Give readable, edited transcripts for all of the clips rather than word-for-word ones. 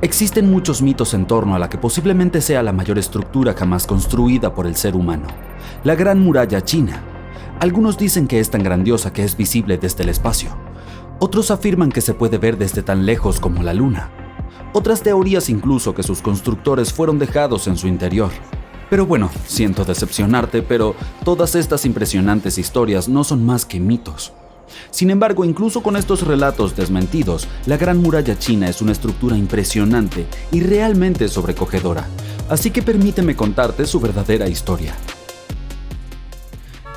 Existen muchos mitos en torno a la que posiblemente sea la mayor estructura jamás construida por el ser humano, la Gran Muralla China. Algunos dicen que es tan grandiosa que es visible desde el espacio. Otros afirman que se puede ver desde tan lejos como la Luna. Otras teorías incluso que sus constructores fueron dejados en su interior. Pero bueno, siento decepcionarte, pero todas estas impresionantes historias no son más que mitos. Sin embargo, incluso con estos relatos desmentidos, la Gran Muralla China es una estructura impresionante y realmente sobrecogedora. Así que permíteme contarte su verdadera historia.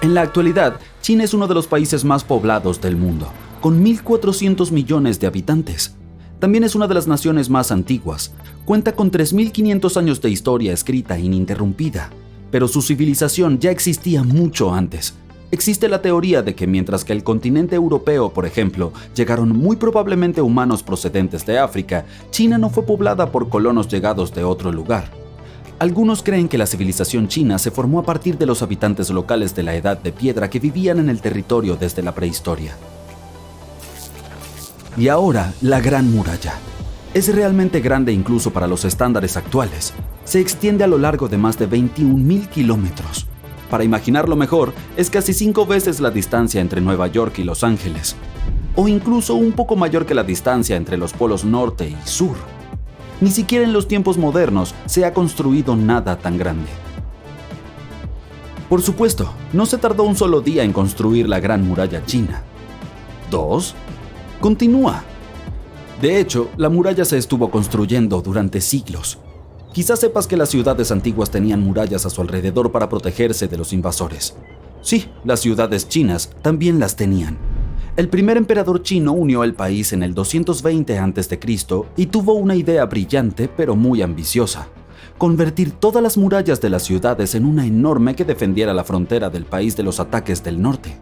En la actualidad, China es uno de los países más poblados del mundo, con 1.400 millones de habitantes. También es una de las naciones más antiguas. Cuenta con 3.500 años de historia escrita ininterrumpida. Pero su civilización ya existía mucho antes. Existe la teoría de que mientras que el continente europeo, por ejemplo, llegaron muy probablemente humanos procedentes de África, China no fue poblada por colonos llegados de otro lugar. Algunos creen que la civilización china se formó a partir de los habitantes locales de la Edad de Piedra que vivían en el territorio desde la prehistoria. Y ahora, la Gran Muralla. Es realmente grande incluso para los estándares actuales. Se extiende a lo largo de más de 21.000 kilómetros. Para imaginarlo mejor, es casi 5 veces la distancia entre Nueva York y Los Ángeles, o incluso un poco mayor que la distancia entre los polos norte y sur. Ni siquiera en los tiempos modernos se ha construido nada tan grande. Por supuesto, no se tardó un solo día en construir la Gran Muralla China. 2. Continúa. De hecho, la muralla se estuvo construyendo durante siglos. Quizás sepas que las ciudades antiguas tenían murallas a su alrededor para protegerse de los invasores. Sí, las ciudades chinas también las tenían. El primer emperador chino unió el país en el 220 a.C. y tuvo una idea brillante pero muy ambiciosa: convertir todas las murallas de las ciudades en una enorme que defendiera la frontera del país de los ataques del norte.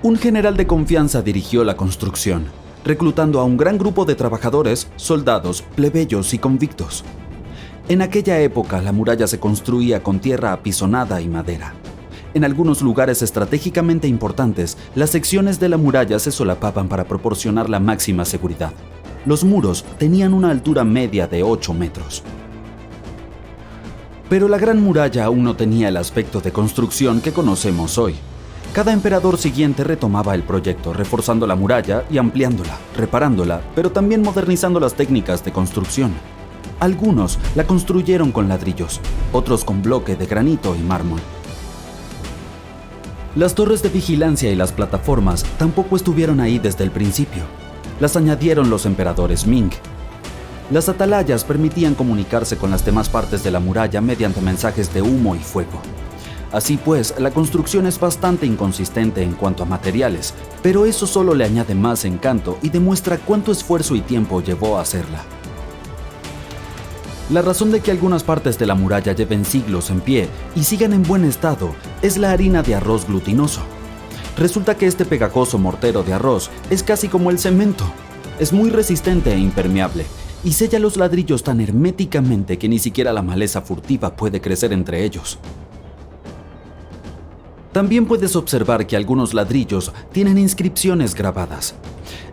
Un general de confianza dirigió la construcción, reclutando a un gran grupo de trabajadores, soldados, plebeyos y convictos. En aquella época, la muralla se construía con tierra apisonada y madera. En algunos lugares estratégicamente importantes, las secciones de la muralla se solapaban para proporcionar la máxima seguridad. Los muros tenían una altura media de 8 metros. Pero la Gran Muralla aún no tenía el aspecto de construcción que conocemos hoy. Cada emperador siguiente retomaba el proyecto, reforzando la muralla y ampliándola, reparándola, pero también modernizando las técnicas de construcción. Algunos la construyeron con ladrillos, otros con bloque de granito y mármol. Las torres de vigilancia y las plataformas tampoco estuvieron ahí desde el principio. Las añadieron los emperadores Ming. Las atalayas permitían comunicarse con las demás partes de la muralla mediante mensajes de humo y fuego. Así pues, la construcción es bastante inconsistente en cuanto a materiales, pero eso solo le añade más encanto y demuestra cuánto esfuerzo y tiempo llevó a hacerla. La razón de que algunas partes de la muralla lleven siglos en pie y sigan en buen estado es la harina de arroz glutinoso. Resulta que este pegajoso mortero de arroz es casi como el cemento. Es muy resistente e impermeable y sella los ladrillos tan herméticamente que ni siquiera la maleza furtiva puede crecer entre ellos. También puedes observar que algunos ladrillos tienen inscripciones grabadas.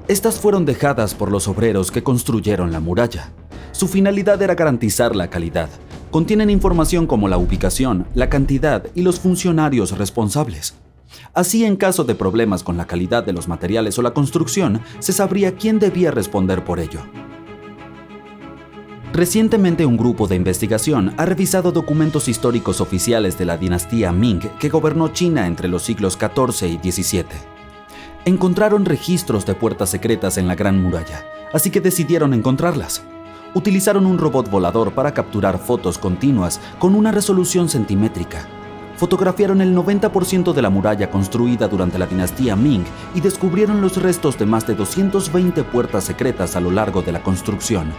Estas fueron dejadas por los obreros que construyeron la muralla. Su finalidad era garantizar la calidad. Contienen información como la ubicación, la cantidad y los funcionarios responsables. Así, en caso de problemas con la calidad de los materiales o la construcción, se sabría quién debía responder por ello. Recientemente, un grupo de investigación ha revisado documentos históricos oficiales de la dinastía Ming que gobernó China entre los siglos XIV y XVII. Encontraron registros de puertas secretas en la Gran Muralla, así que decidieron encontrarlas. Utilizaron un robot volador para capturar fotos continuas con una resolución centimétrica. Fotografiaron el 90% de la muralla construida durante la dinastía Ming y descubrieron los restos de más de 220 puertas secretas a lo largo de la construcción.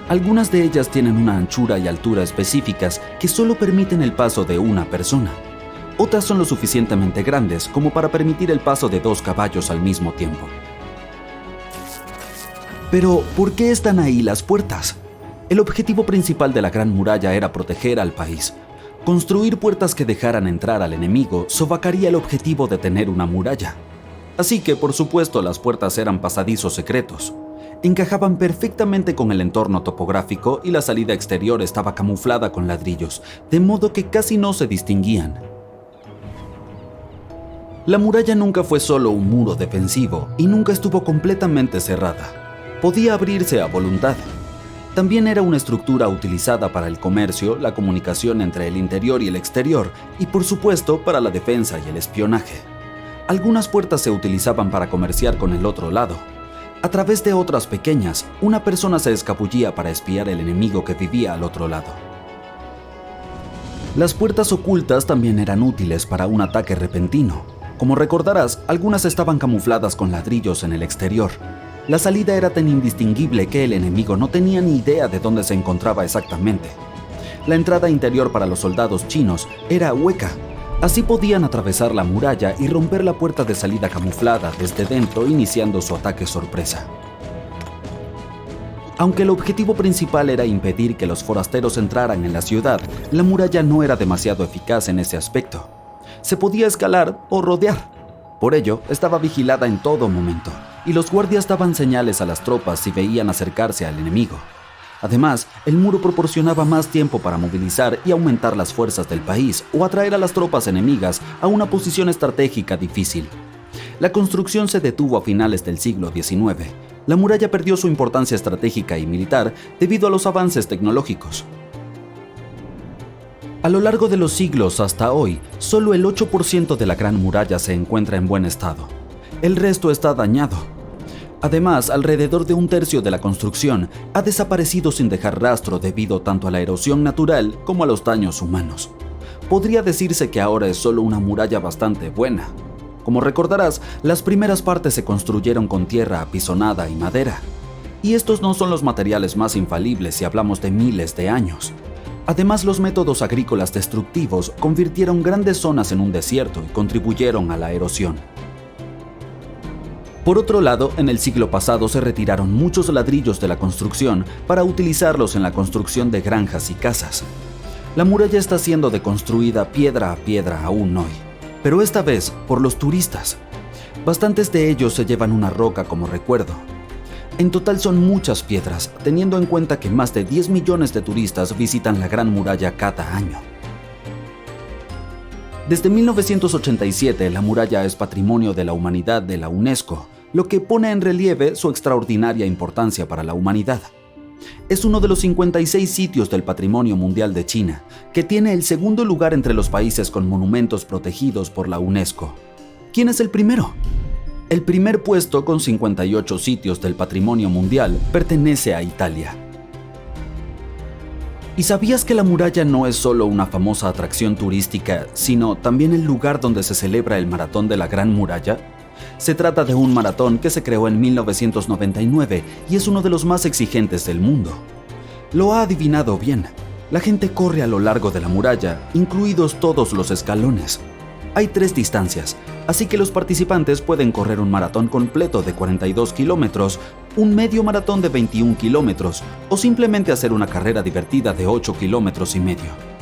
Algunas de ellas tienen una anchura y altura específicas que solo permiten el paso de una persona. Otras son lo suficientemente grandes como para permitir el paso de 2 caballos al mismo tiempo. Pero, ¿por qué están ahí las puertas? El objetivo principal de la Gran Muralla era proteger al país. Construir puertas que dejaran entrar al enemigo sofocaría el objetivo de tener una muralla. Así que, por supuesto, las puertas eran pasadizos secretos. encajaban perfectamente con el entorno topográfico y la salida exterior estaba camuflada con ladrillos, de modo que casi no se distinguían. La muralla nunca fue solo un muro defensivo y nunca estuvo completamente cerrada. Podía abrirse a voluntad. También era una estructura utilizada para el comercio, la comunicación entre el interior y el exterior, y por supuesto para la defensa y el espionaje. Algunas puertas se utilizaban para comerciar con el otro lado. A través de otras pequeñas, una persona se escabullía para espiar el enemigo que vivía al otro lado. Las puertas ocultas también eran útiles para un ataque repentino. Como recordarás, algunas estaban camufladas con ladrillos en el exterior. La salida era tan indistinguible que el enemigo no tenía ni idea de dónde se encontraba exactamente. La entrada interior para los soldados chinos era hueca. Así podían atravesar la muralla y romper la puerta de salida camuflada desde dentro, iniciando su ataque sorpresa. Aunque el objetivo principal era impedir que los forasteros entraran en la ciudad, la muralla no era demasiado eficaz en ese aspecto. Se podía escalar o rodear. Por ello, estaba vigilada en todo momento, y los guardias daban señales a las tropas si veían acercarse al enemigo. Además, el muro proporcionaba más tiempo para movilizar y aumentar las fuerzas del país o atraer a las tropas enemigas a una posición estratégica difícil. La construcción se detuvo a finales del siglo XIX. La muralla perdió su importancia estratégica y militar debido a los avances tecnológicos. A lo largo de los siglos hasta hoy, solo el 8% de la Gran Muralla se encuentra en buen estado. El resto está dañado. Además, alrededor de un tercio de la construcción ha desaparecido sin dejar rastro debido tanto a la erosión natural como a los daños humanos. Podría decirse que ahora es solo una muralla bastante buena. Como recordarás, las primeras partes se construyeron con tierra apisonada y madera. Y estos no son los materiales más infalibles si hablamos de miles de años. Además, los métodos agrícolas destructivos convirtieron grandes zonas en un desierto y contribuyeron a la erosión. Por otro lado, en el siglo pasado se retiraron muchos ladrillos de la construcción para utilizarlos en la construcción de granjas y casas. La muralla está siendo deconstruida piedra a piedra aún hoy, pero esta vez por los turistas. Bastantes de ellos se llevan una roca como recuerdo. En total son muchas piedras, teniendo en cuenta que más de 10 millones de turistas visitan la Gran Muralla cada año. Desde 1987, la muralla es Patrimonio de la Humanidad de la UNESCO, lo que pone en relieve su extraordinaria importancia para la humanidad. Es uno de los 56 sitios del Patrimonio Mundial de China, que tiene el segundo lugar entre los países con monumentos protegidos por la UNESCO. ¿Quién es el primero? El primer puesto, con 58 sitios del Patrimonio Mundial, pertenece a Italia. ¿Y sabías que la muralla no es solo una famosa atracción turística, sino también el lugar donde se celebra el Maratón de la Gran Muralla? Se trata de un maratón que se creó en 1999 y es uno de los más exigentes del mundo. Lo ha adivinado bien. La gente corre a lo largo de la muralla, incluidos todos los escalones. Hay 3 distancias, así que los participantes pueden correr un maratón completo de 42 kilómetros, un medio maratón de 21 kilómetros o simplemente hacer una carrera divertida de 8 kilómetros y medio.